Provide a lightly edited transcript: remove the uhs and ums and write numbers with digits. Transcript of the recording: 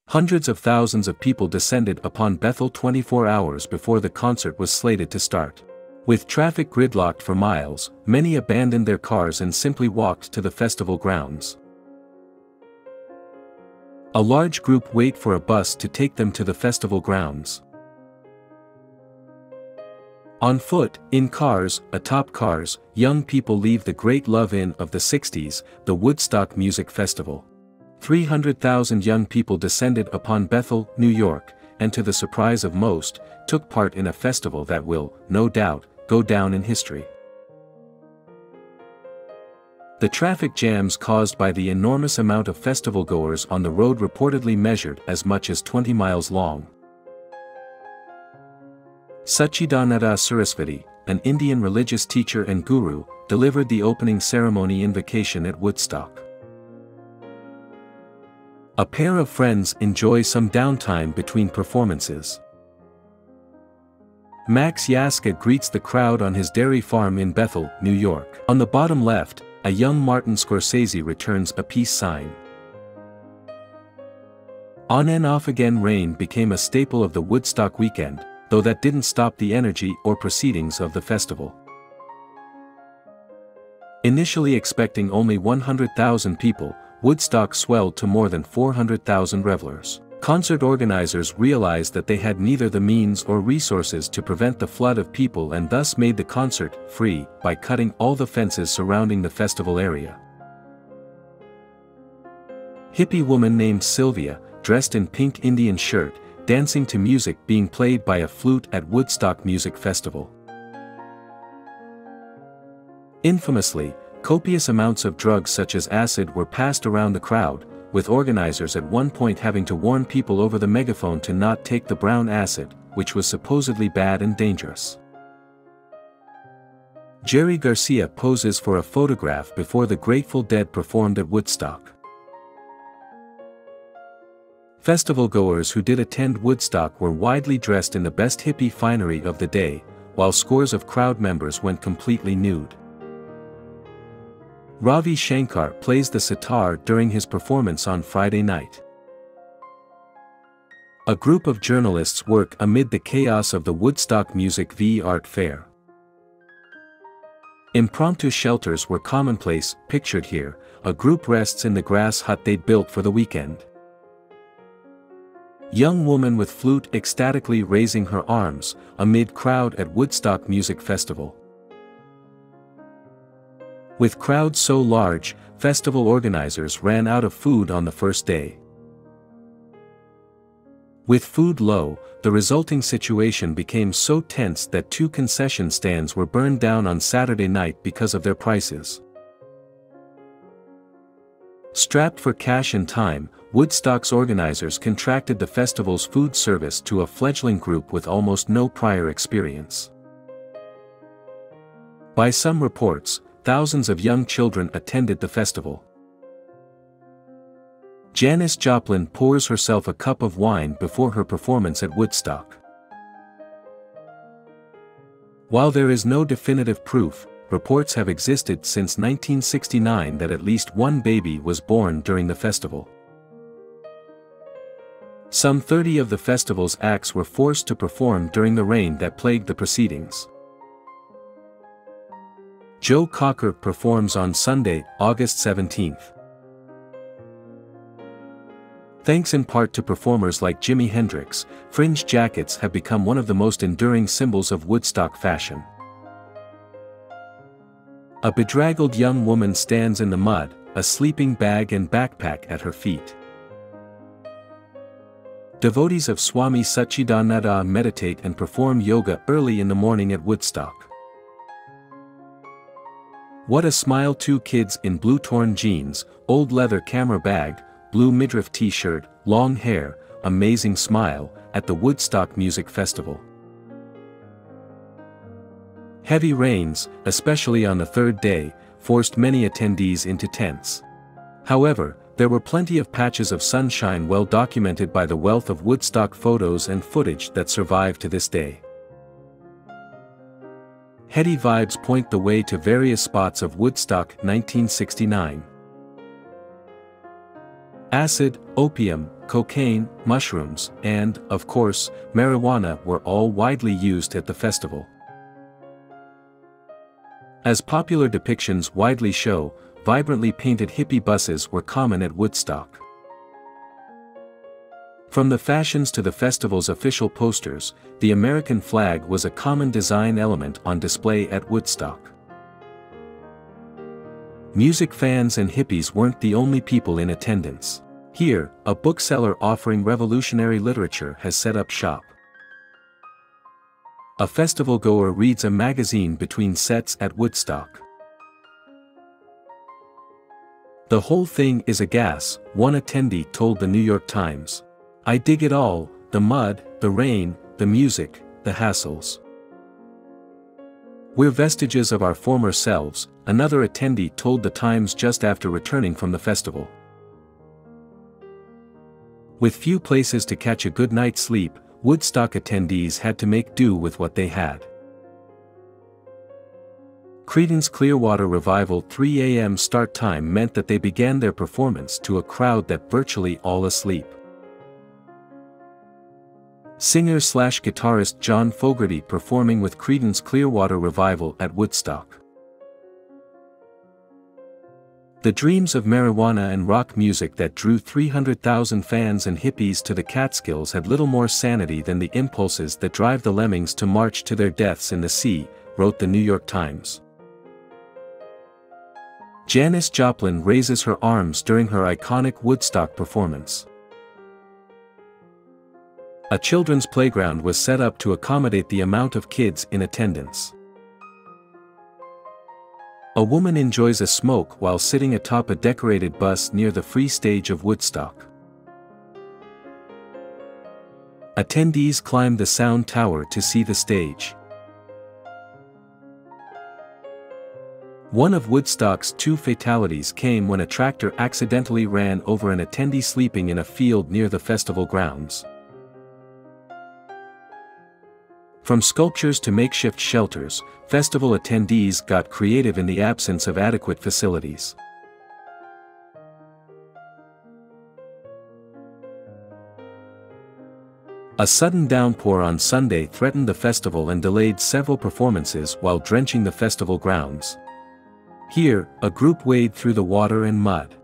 Hundreds of thousands of people descended upon Bethel 24 hours before the concert was slated to start. With traffic gridlocked for miles, many abandoned their cars and simply walked to the festival grounds. A large group wait for a bus to take them to the festival grounds. On foot, in cars, atop cars, young people leave the Great Love-In of the 60s, the Woodstock Music Festival. 300,000 young people descended upon Bethel, New York, and to the surprise of most, took part in a festival that will, no doubt, go down in history. The traffic jams caused by the enormous amount of festival-goers on the road reportedly measured as much as 20 miles long. Sachidananda Saraswati, an Indian religious teacher and guru, delivered the opening ceremony invocation at Woodstock. A pair of friends enjoy some downtime between performances. Max Yaska greets the crowd on his dairy farm in Bethel, New York. On the bottom left, a young Martin Scorsese returns a peace sign. On and off again rain became a staple of the Woodstock weekend, though that didn't stop the energy or proceedings of the festival. Initially expecting only 100,000 people, Woodstock swelled to more than 400,000 revelers. Concert organizers realized that they had neither the means or resources to prevent the flood of people and thus made the concert free by cutting all the fences surrounding the festival area. Hippie woman named Sylvia, dressed in pink Indian shirt, dancing to music being played by a flute at Woodstock Music Festival. Infamously, copious amounts of drugs such as acid were passed around the crowd, with organizers at one point having to warn people over the megaphone to not take the brown acid, which was supposedly bad and dangerous. Jerry Garcia poses for a photograph before the Grateful Dead performed at Woodstock. Festival-goers who did attend Woodstock were widely dressed in the best hippie finery of the day, while scores of crowd members went completely nude. Ravi Shankar plays the sitar during his performance on Friday night. A group of journalists work amid the chaos of the Woodstock Music v Art Fair. Impromptu shelters were commonplace, pictured here. A group rests in the grass hut they'd built for the weekend. Young woman with flute ecstatically raising her arms, amid crowd at Woodstock Music Festival. With crowds so large, festival organizers ran out of food on the first day. With food low, the resulting situation became so tense that 2 concession stands were burned down on Saturday night because of their prices. Strapped for cash and time, Woodstock's organizers contracted the festival's food service to a fledgling group with almost no prior experience. By some reports, thousands of young children attended the festival. Janis Joplin pours herself a cup of wine before her performance at Woodstock. While there is no definitive proof, reports have existed since 1969 that at least one baby was born during the festival. Some 30 of the festival's acts were forced to perform during the rain that plagued the proceedings. Joe Cocker performs on Sunday, August 17th. Thanks in part to performers like Jimi Hendrix, fringe jackets have become one of the most enduring symbols of Woodstock fashion. A bedraggled young woman stands in the mud, a sleeping bag and backpack at her feet. Devotees of Swami Sachidananda meditate and perform yoga early in the morning at Woodstock. What a smile! 2 kids in blue torn jeans, old leather camera bag, blue midriff t-shirt, long hair, amazing smile, at the Woodstock Music Festival. Heavy rains, especially on the 3rd day, forced many attendees into tents. However, there were plenty of patches of sunshine well documented by the wealth of Woodstock photos and footage that survive to this day. Heady vibes point the way to various spots of Woodstock 1969. Acid, opium, cocaine, mushrooms, and, of course, marijuana were all widely used at the festival. As popular depictions widely show, vibrantly painted hippie buses were common at Woodstock. From the fashions to the festival's official posters, the American flag was a common design element on display at Woodstock. Music fans and hippies weren't the only people in attendance. Here, a bookseller offering revolutionary literature has set up shop. A festival-goer reads a magazine between sets at Woodstock. "The whole thing is a gas," one attendee told the New York Times. "I dig it all, the mud, the rain, the music, the hassles. We're vestiges of our former selves," another attendee told the Times just after returning from the festival. With few places to catch a good night's sleep, Woodstock attendees had to make do with what they had. Creedence Clearwater Revival 3 a.m. start time meant that they began their performance to a crowd that virtually all asleep. Singer-slash-guitarist John Fogerty performing with Creedence Clearwater Revival at Woodstock. The dreams of marijuana and rock music that drew 300,000 fans and hippies to the Catskills had little more sanity than the impulses that drive the lemmings to march to their deaths in the sea, wrote the New York Times. Janis Joplin raises her arms during her iconic Woodstock performance. A children's playground was set up to accommodate the amount of kids in attendance. A woman enjoys a smoke while sitting atop a decorated bus near the free stage of Woodstock. Attendees climb the sound tower to see the stage. One of Woodstock's 2 fatalities came when a tractor accidentally ran over an attendee sleeping in a field near the festival grounds. From sculptures to makeshift shelters, festival attendees got creative in the absence of adequate facilities. A sudden downpour on Sunday threatened the festival and delayed several performances while drenching the festival grounds. Here, a group waded through the water and mud.